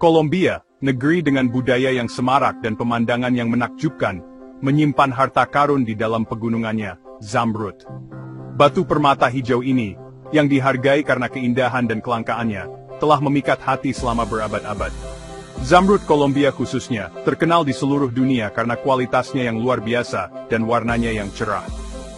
Kolombia, negeri dengan budaya yang semarak dan pemandangan yang menakjubkan, menyimpan harta karun di dalam pegunungannya, zamrud. Batu permata hijau ini, yang dihargai karena keindahan dan kelangkaannya, telah memikat hati selama berabad-abad. Zamrud Kolombia khususnya, terkenal di seluruh dunia karena kualitasnya yang luar biasa dan warnanya yang cerah.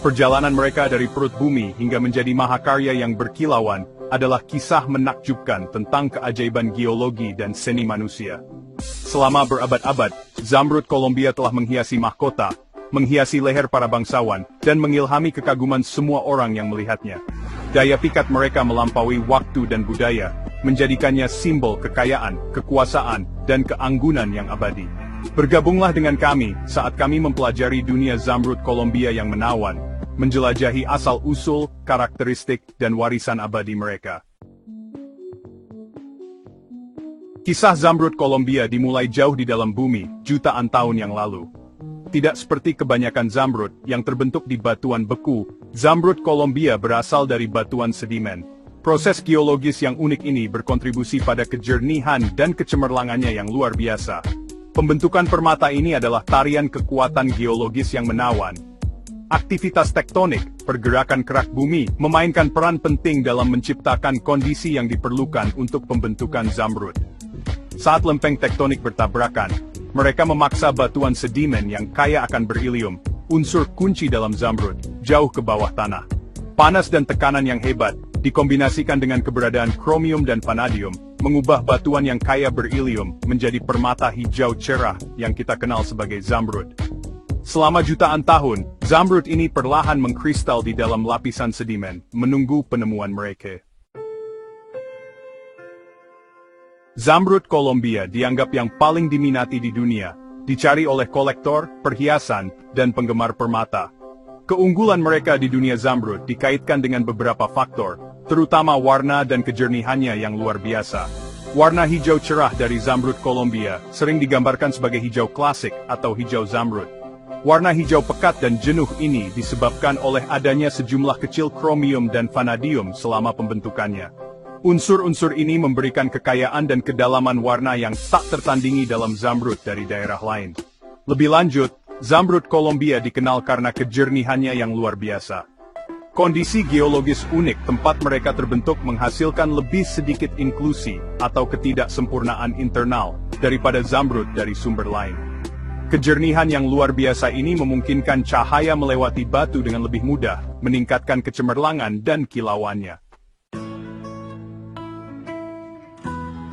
Perjalanan mereka dari perut bumi hingga menjadi mahakarya yang berkilauan, adalah kisah menakjubkan tentang keajaiban geologi dan seni manusia. Selama berabad-abad, zamrud Kolombia telah menghiasi mahkota, menghiasi leher para bangsawan, dan mengilhami kekaguman semua orang yang melihatnya. Daya pikat mereka melampaui waktu dan budaya, menjadikannya simbol kekayaan, kekuasaan, dan keanggunan yang abadi. Bergabunglah dengan kami saat kami mempelajari dunia zamrud Kolombia yang menawan, menjelajahi asal-usul, karakteristik, dan warisan abadi mereka. Kisah zamrud Kolombia dimulai jauh di dalam bumi, jutaan tahun yang lalu. Tidak seperti kebanyakan zamrud yang terbentuk di batuan beku, zamrud Kolombia berasal dari batuan sedimen. Proses geologis yang unik ini berkontribusi pada kejernihan dan kecemerlangannya yang luar biasa. Pembentukan permata ini adalah tarian kekuatan geologis yang menawan. Aktivitas tektonik, pergerakan kerak bumi, memainkan peran penting dalam menciptakan kondisi yang diperlukan untuk pembentukan zamrud. Saat lempeng tektonik bertabrakan, mereka memaksa batuan sedimen yang kaya akan berilium, unsur kunci dalam zamrud, jauh ke bawah tanah. Panas dan tekanan yang hebat, dikombinasikan dengan keberadaan kromium dan vanadium, mengubah batuan yang kaya berilium menjadi permata hijau cerah yang kita kenal sebagai zamrud. Selama jutaan tahun, zamrud ini perlahan mengkristal di dalam lapisan sedimen, menunggu penemuan mereka. Zamrud Kolombia dianggap yang paling diminati di dunia, dicari oleh kolektor, perhiasan, dan penggemar permata. Keunggulan mereka di dunia zamrud dikaitkan dengan beberapa faktor, terutama warna dan kejernihannya yang luar biasa. Warna hijau cerah dari zamrud Kolombia sering digambarkan sebagai hijau klasik atau hijau zamrud. Warna hijau pekat dan jenuh ini disebabkan oleh adanya sejumlah kecil kromium dan vanadium selama pembentukannya. Unsur-unsur ini memberikan kekayaan dan kedalaman warna yang tak tertandingi dalam zamrud dari daerah lain. Lebih lanjut, zamrud Kolombia dikenal karena kejernihannya yang luar biasa. Kondisi geologis unik tempat mereka terbentuk menghasilkan lebih sedikit inklusi atau ketidaksempurnaan internal daripada zamrud dari sumber lain. Kejernihan yang luar biasa ini memungkinkan cahaya melewati batu dengan lebih mudah, meningkatkan kecemerlangan dan kilauannya.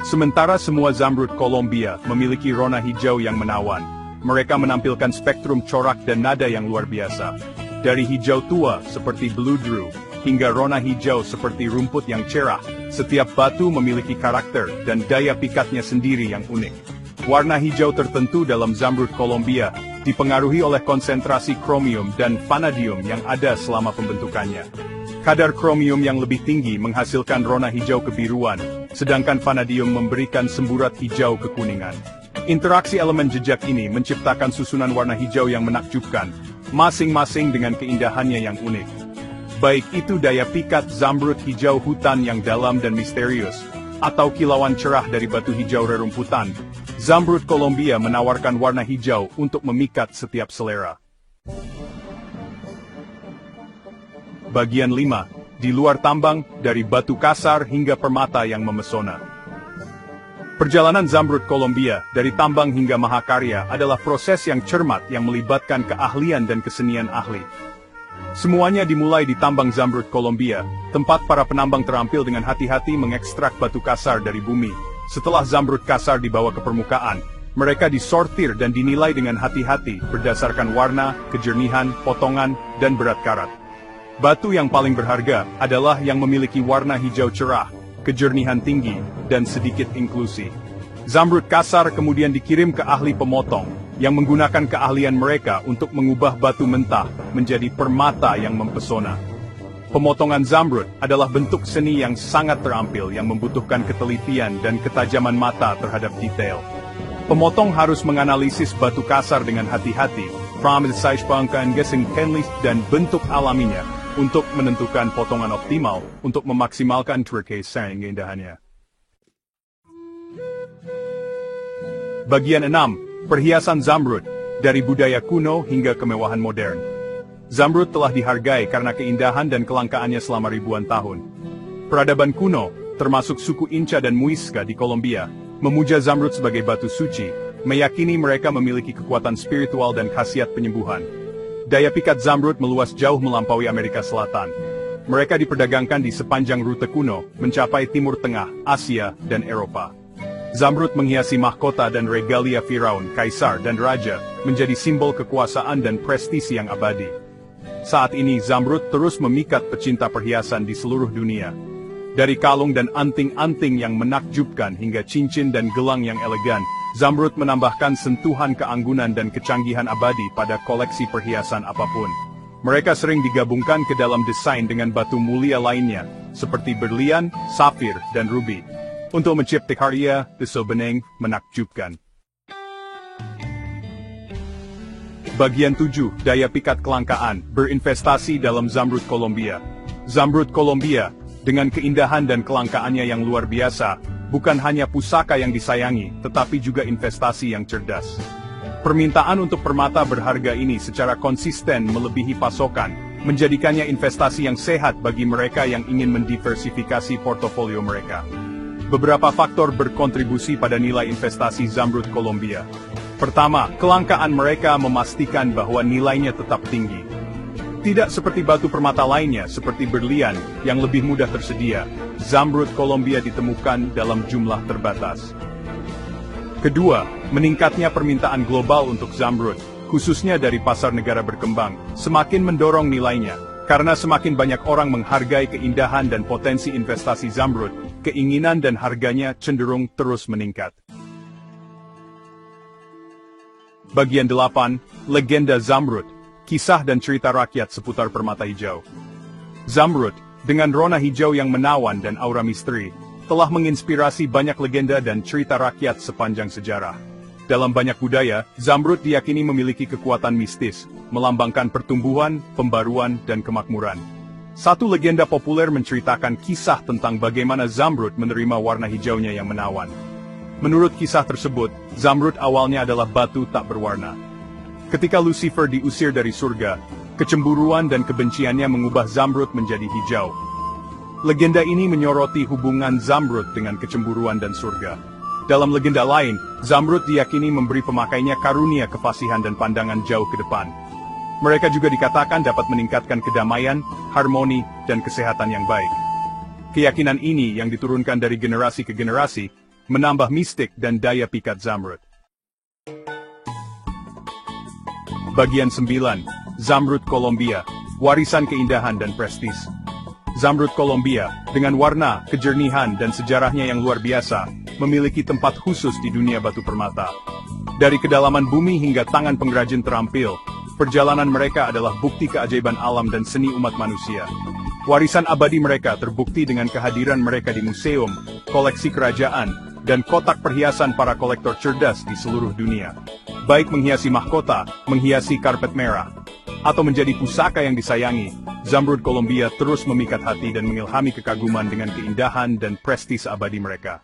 Sementara semua zamrud Kolombia memiliki rona hijau yang menawan, mereka menampilkan spektrum corak dan nada yang luar biasa. Dari hijau tua seperti bludru, hingga rona hijau seperti rumput yang cerah, setiap batu memiliki karakter dan daya pikatnya sendiri yang unik. Warna hijau tertentu dalam zamrud Kolombia dipengaruhi oleh konsentrasi kromium dan vanadium yang ada selama pembentukannya. Kadar kromium yang lebih tinggi menghasilkan rona hijau kebiruan, sedangkan vanadium memberikan semburat hijau kekuningan. Interaksi elemen jejak ini menciptakan susunan warna hijau yang menakjubkan, masing-masing dengan keindahannya yang unik. Baik itu daya pikat zamrud hijau hutan yang dalam dan misterius, atau kilauan cerah dari batu hijau rerumputan, zamrud Kolombia menawarkan warna hijau untuk memikat setiap selera. Bagian 5. Di luar tambang, dari batu kasar hingga permata yang memesona. Perjalanan zamrud Kolombia, dari tambang hingga mahakarya, adalah proses yang cermat yang melibatkan keahlian dan kesenian ahli. Semuanya dimulai di tambang zamrud Kolombia, tempat para penambang terampil dengan hati-hati mengekstrak batu kasar dari bumi. Setelah zamrud kasar dibawa ke permukaan, mereka disortir dan dinilai dengan hati-hati berdasarkan warna, kejernihan, potongan, dan berat karat. Batu yang paling berharga adalah yang memiliki warna hijau cerah, kejernihan tinggi, dan sedikit inklusi. Zamrud kasar kemudian dikirim ke ahli pemotong, yang menggunakan keahlian mereka untuk mengubah batu mentah menjadi permata yang mempesona. Pemotongan zamrud adalah bentuk seni yang sangat terampil yang membutuhkan ketelitian dan ketajaman mata terhadap detail. Pemotong harus menganalisis batu kasar dengan hati-hati, dan bentuk alaminya, untuk menentukan potongan optimal untuk memaksimalkan keindahannya. Bagian 6. Perhiasan zamrud, dari budaya kuno hingga kemewahan modern. Zamrud telah dihargai karena keindahan dan kelangkaannya selama ribuan tahun. Peradaban kuno, termasuk suku Inca dan Muisca di Kolombia, memuja zamrud sebagai batu suci, meyakini mereka memiliki kekuatan spiritual dan khasiat penyembuhan. Daya pikat zamrud meluas jauh melampaui Amerika Selatan. Mereka diperdagangkan di sepanjang rute kuno, mencapai Timur Tengah, Asia, dan Eropa. Zamrud menghiasi mahkota dan regalia Firaun, kaisar, dan raja, menjadi simbol kekuasaan dan prestisi yang abadi. Saat ini zamrud terus memikat pecinta perhiasan di seluruh dunia. Dari kalung dan anting-anting yang menakjubkan hingga cincin dan gelang yang elegan, zamrud menambahkan sentuhan keanggunan dan kecanggihan abadi pada koleksi perhiasan apapun. Mereka sering digabungkan ke dalam desain dengan batu mulia lainnya, seperti berlian, safir, dan rubi, untuk menciptakan karya sebenarnya menakjubkan. Bagian 7. Daya pikat kelangkaan, berinvestasi dalam zamrud Kolombia. Zamrud Kolombia, dengan keindahan dan kelangkaannya yang luar biasa, bukan hanya pusaka yang disayangi, tetapi juga investasi yang cerdas. Permintaan untuk permata berharga ini secara konsisten melebihi pasokan, menjadikannya investasi yang sehat bagi mereka yang ingin mendiversifikasi portofolio mereka. Beberapa faktor berkontribusi pada nilai investasi zamrud Kolombia. Pertama, kelangkaan mereka memastikan bahwa nilainya tetap tinggi. Tidak seperti batu permata lainnya seperti berlian yang lebih mudah tersedia, zamrud Kolombia ditemukan dalam jumlah terbatas. Kedua, meningkatnya permintaan global untuk zamrud, khususnya dari pasar negara berkembang, semakin mendorong nilainya, karena semakin banyak orang menghargai keindahan dan potensi investasi zamrud, keinginan dan harganya cenderung terus meningkat. Bagian 8. Legenda zamrud, kisah dan cerita rakyat seputar permata hijau. Zamrud, dengan rona hijau yang menawan dan aura misteri, telah menginspirasi banyak legenda dan cerita rakyat sepanjang sejarah. Dalam banyak budaya, zamrud diyakini memiliki kekuatan mistis, melambangkan pertumbuhan, pembaruan, dan kemakmuran. Satu legenda populer menceritakan kisah tentang bagaimana zamrud menerima warna hijaunya yang menawan. Menurut kisah tersebut, zamrud awalnya adalah batu tak berwarna. Ketika Lucifer diusir dari surga, kecemburuan dan kebenciannya mengubah zamrud menjadi hijau. Legenda ini menyoroti hubungan zamrud dengan kecemburuan dan surga. Dalam legenda lain, zamrud diyakini memberi pemakainya karunia kefasihan dan pandangan jauh ke depan. Mereka juga dikatakan dapat meningkatkan kedamaian, harmoni, dan kesehatan yang baik. Keyakinan ini yang diturunkan dari generasi ke generasi, menambah mistik dan daya pikat zamrud. Bagian 9. Zamrud Kolombia, warisan keindahan dan prestis. Zamrud Kolombia, dengan warna, kejernihan, dan sejarahnya yang luar biasa, memiliki tempat khusus di dunia batu permata. Dari kedalaman bumi hingga tangan pengrajin terampil, perjalanan mereka adalah bukti keajaiban alam dan seni umat manusia. Warisan abadi mereka terbukti dengan kehadiran mereka di museum, koleksi kerajaan, dan kotak perhiasan para kolektor cerdas di seluruh dunia. Baik menghiasi mahkota, menghiasi karpet merah, atau menjadi pusaka yang disayangi, zamrud Kolombia terus memikat hati dan mengilhami kekaguman dengan keindahan dan prestis abadi mereka.